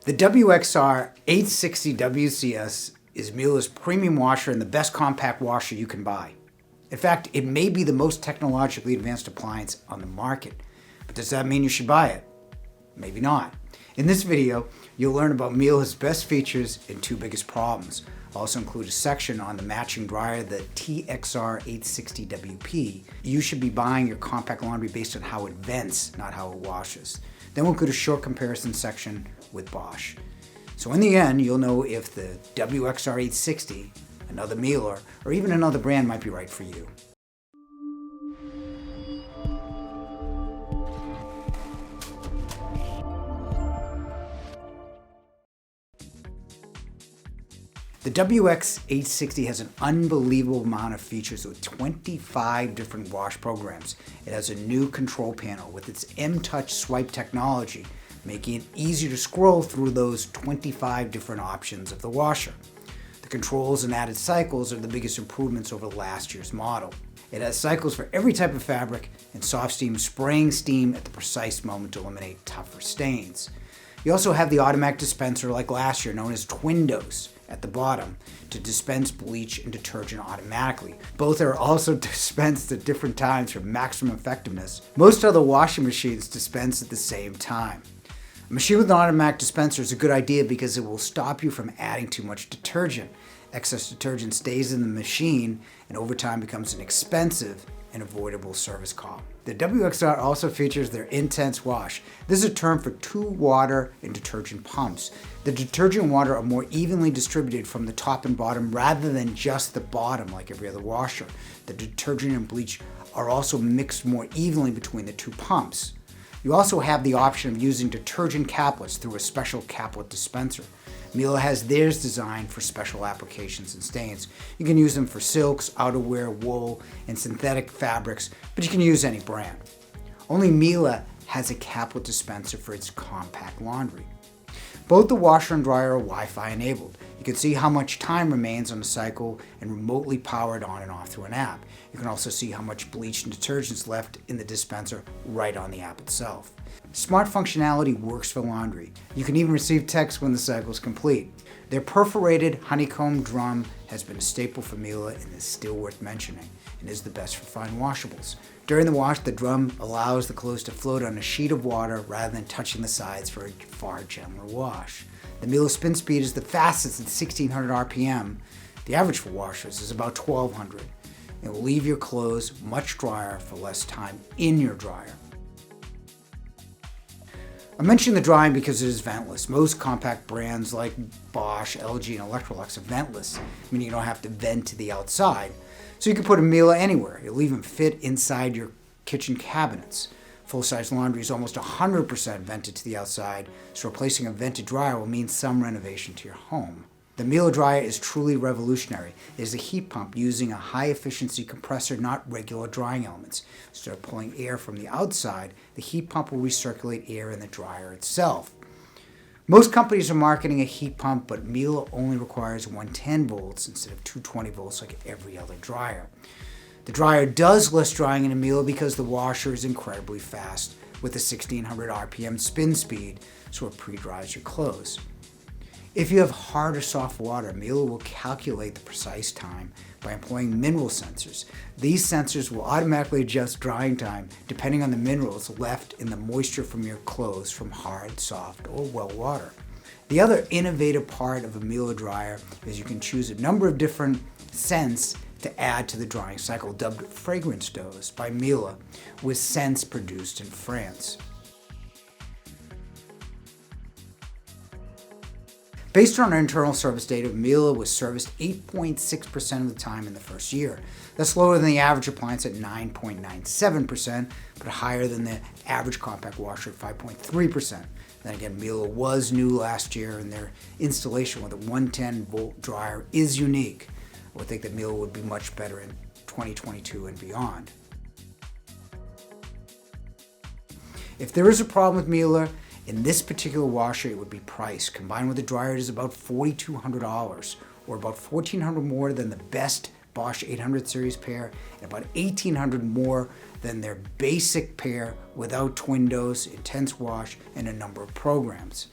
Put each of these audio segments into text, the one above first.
The WXR 860 WCS is Miele's premium washer and the best compact washer you can buy. In fact, it may be the most technologically advanced appliance on the market. But does that mean you should buy it? Maybe not. In this video, you'll learn about Miele's best features and two biggest problems. I'll also include a section on the matching dryer, the Tthe 860 WP. You should be buying your compact laundry based on how it vents, not how it washes. Then we'll include a short comparison section with Bosch. So in the end, you'll know if the WXR 860, another Miele, or even another brand might be right for you. The WX 860 has an unbelievable amount of features with 25 different wash programs. It has a new control panel with its M-Touch swipe technology, making it easier to scroll through those 25 different options of the washer. The controls and added cycles are the biggest improvements over last year's model. It has cycles for every type of fabric and soft steam spraying steam at the precise moment to eliminate tougher stains. You also have the automatic dispenser like last year, known as twin dose, at the bottom to dispense bleach and detergent automatically. Both are also dispensed at different times for maximum effectiveness. Most other washing machines dispense at the same time. A machine with an automatic dispenser is a good idea because it will stop you from adding too much detergent. Excess detergent stays in the machine and over time becomes an expensive and avoidable service call. The WXR also features their Intense Wash. This is a term for two water and detergent pumps. The detergent and water are more evenly distributed from the top and bottom rather than just the bottom like every other washer. The detergent and bleach are also mixed more evenly between the two pumps. You also have the option of using detergent caplets through a special caplet dispenser. Miele has theirs designed for special applications and stains. You can use them for silks, outerwear, wool, and synthetic fabrics, but you can use any brand. Only Miele has a caplet dispenser for its compact laundry. Both the washer and dryer are Wi-Fi enabled. You can see how much time remains on the cycle and remotely powered on and off through an app. You can also see how much bleach and detergent is left in the dispenser right on the app itself. Smart functionality works for laundry. You can even receive text when the cycle is complete. Their perforated honeycomb drum has been a staple for Miele and is still worth mentioning, and is the best for fine washables. During the wash, the drum allows the clothes to float on a sheet of water rather than touching the sides for a far gentler wash. The Miele spin speed is the fastest at 1600 RPM. The average for washers is about 1200. It will leave your clothes much drier for less time in your dryer. I mention the drying because it is ventless. Most compact brands like Bosch, LG, and Electrolux are ventless, meaning you don't have to vent to the outside. So you can put a Miele anywhere. It'll even fit inside your kitchen cabinets. Full-size laundry is almost 100% vented to the outside, so replacing a vented dryer will mean some renovation to your home. The Miele dryer is truly revolutionary. It is a heat pump using a high-efficiency compressor, not regular drying elements. Instead of pulling air from the outside, the heat pump will recirculate air in the dryer itself. Most companies are marketing a heat pump, but Miele only requires 110 volts instead of 220 volts like every other dryer. The dryer does less drying in a Miele because the washer is incredibly fast with a 1600 RPM spin speed, so it pre-dries your clothes. If you have hard or soft water, Miele will calculate the precise time by employing mineral sensors. These sensors will automatically adjust drying time depending on the minerals left in the moisture from your clothes from hard, soft, or well water. The other innovative part of a Miele dryer is you can choose a number of different scents to add to the drying cycle, dubbed Fragrance Dose by Miele, with scents produced in France. Based on our internal service data, Miele was serviced 8.6% of the time in the first year. That's lower than the average appliance at 9.97%, but higher than the average compact washer at 5.3%. Then again, Miele was new last year, and their installation with a 110-volt dryer is unique. I would think that Miele would be much better in 2022 and beyond. If there is a problem with Miele, in this particular washer, it would be price. Combined with the dryer, it is about $4,200, or about $1,400 more than the best Bosch 800 series pair, and about $1,800 more than their basic pair without twin dose, intense wash, and a number of programs.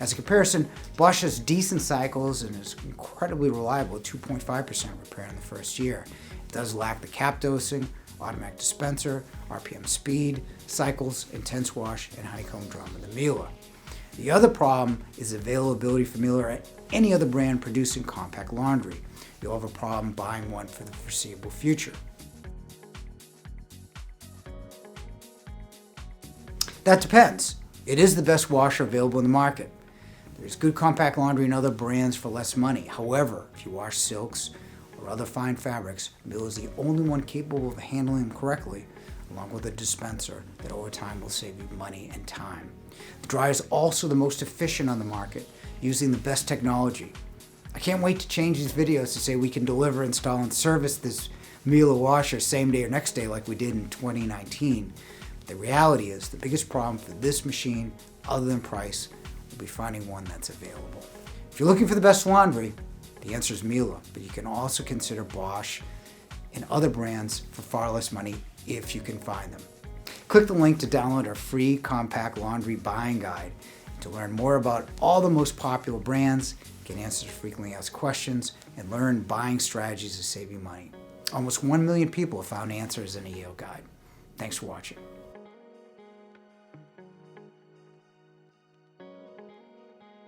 As a comparison, Bosch has decent cycles and is incredibly reliable at 2.5% repair in the first year. It does lack the cap dosing, automatic dispenser, RPM speed, cycles, intense wash, and honeycomb drum of the Miele. The other problem is availability for Miele or any other brand producing compact laundry. You'll have a problem buying one for the foreseeable future. That depends. It is the best washer available in the market. There's good compact laundry in other brands for less money. However, if you wash silks or other fine fabrics, Miele is the only one capable of handling them correctly, along with a dispenser that over time will save you money and time. The dryer is also the most efficient on the market, using the best technology. I can't wait to change these videos to say we can deliver, install, and service this Miele washer same day or next day like we did in 2019. But the reality is the biggest problem for this machine, other than price, will be finding one that's available. If you're looking for the best laundry, the answer is Miele, but you can also consider Bosch and other brands for far less money if you can find them. Click the link to download our free compact laundry buying guide to learn more about all the most popular brands, get answers to frequently asked questions, and learn buying strategies to save you money. Almost 1 million people have found answers in a Yale guide. Thanks for watching.